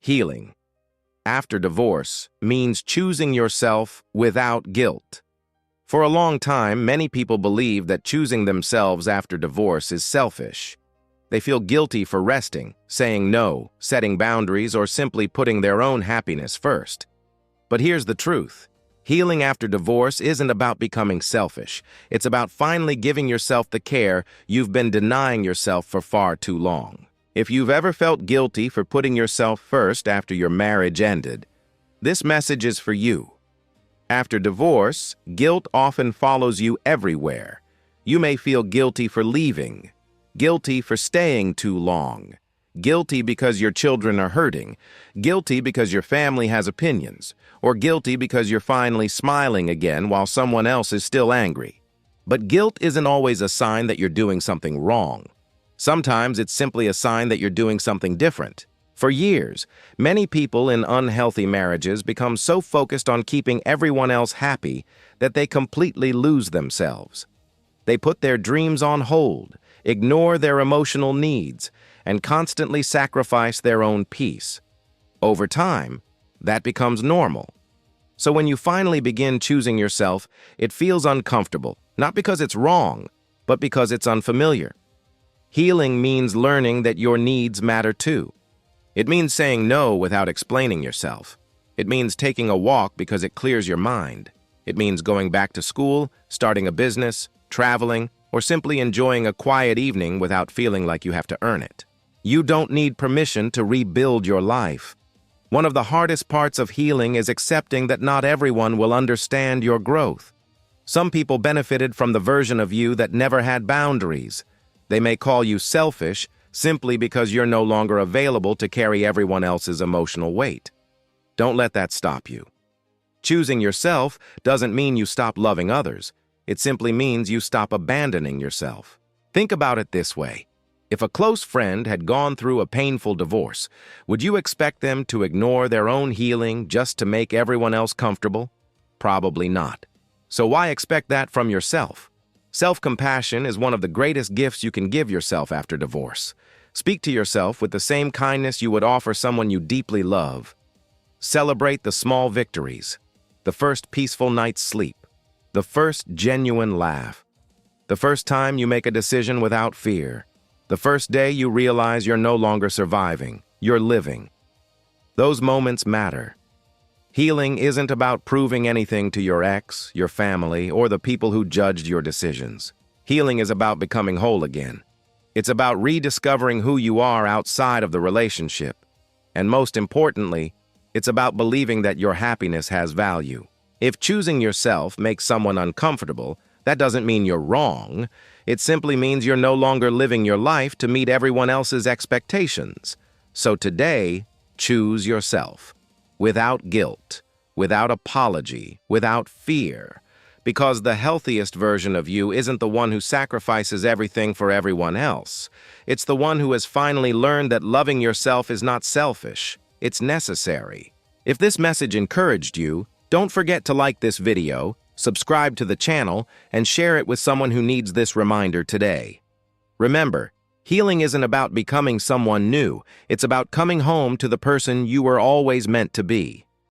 Healing after divorce means choosing yourself without guilt. For a long time, many people believe that choosing themselves after divorce is selfish. They feel guilty for resting, saying no, setting boundaries, or simply putting their own happiness first. But here's the truth. Healing after divorce isn't about becoming selfish. It's about finally giving yourself the care you've been denying yourself for far too long. If you've ever felt guilty for putting yourself first after your marriage ended, this message is for you. After divorce, guilt often follows you everywhere. You may feel guilty for leaving, guilty for staying too long, guilty because your children are hurting, guilty because your family has opinions, or guilty because you're finally smiling again while someone else is still angry. But guilt isn't always a sign that you're doing something wrong. Sometimes it's simply a sign that you're doing something different. For years, many people in unhealthy marriages become so focused on keeping everyone else happy that they completely lose themselves. They put their dreams on hold, ignore their emotional needs, and constantly sacrifice their own peace. Over time, that becomes normal. So when you finally begin choosing yourself, it feels uncomfortable, not because it's wrong, but because it's unfamiliar. Healing means learning that your needs matter too. It means saying no without explaining yourself. It means taking a walk because it clears your mind. It means going back to school, starting a business, traveling, or simply enjoying a quiet evening without feeling like you have to earn it. You don't need permission to rebuild your life. One of the hardest parts of healing is accepting that not everyone will understand your growth. Some people benefited from the version of you that never had boundaries. They may call you selfish simply because you're no longer available to carry everyone else's emotional weight. Don't let that stop you. Choosing yourself doesn't mean you stop loving others. It simply means you stop abandoning yourself. Think about it this way. If a close friend had gone through a painful divorce, would you expect them to ignore their own healing just to make everyone else comfortable? Probably not. So why expect that from yourself? Self-compassion is one of the greatest gifts you can give yourself after divorce. Speak to yourself with the same kindness you would offer someone you deeply love. Celebrate the small victories, the first peaceful night's sleep, the first genuine laugh, the first time you make a decision without fear, the first day you realize you're no longer surviving, you're living. Those moments matter. Healing isn't about proving anything to your ex, your family, or the people who judged your decisions. Healing is about becoming whole again. It's about rediscovering who you are outside of the relationship. And most importantly, it's about believing that your happiness has value. If choosing yourself makes someone uncomfortable, that doesn't mean you're wrong. It simply means you're no longer living your life to meet everyone else's expectations. So today, choose yourself. Without guilt, without apology, without fear. Because the healthiest version of you isn't the one who sacrifices everything for everyone else. It's the one who has finally learned that loving yourself is not selfish. It's necessary. If this message encouraged you, don't forget to like this video, subscribe to the channel, and share it with someone who needs this reminder today. Remember, healing isn't about becoming someone new. It's about coming home to the person you were always meant to be.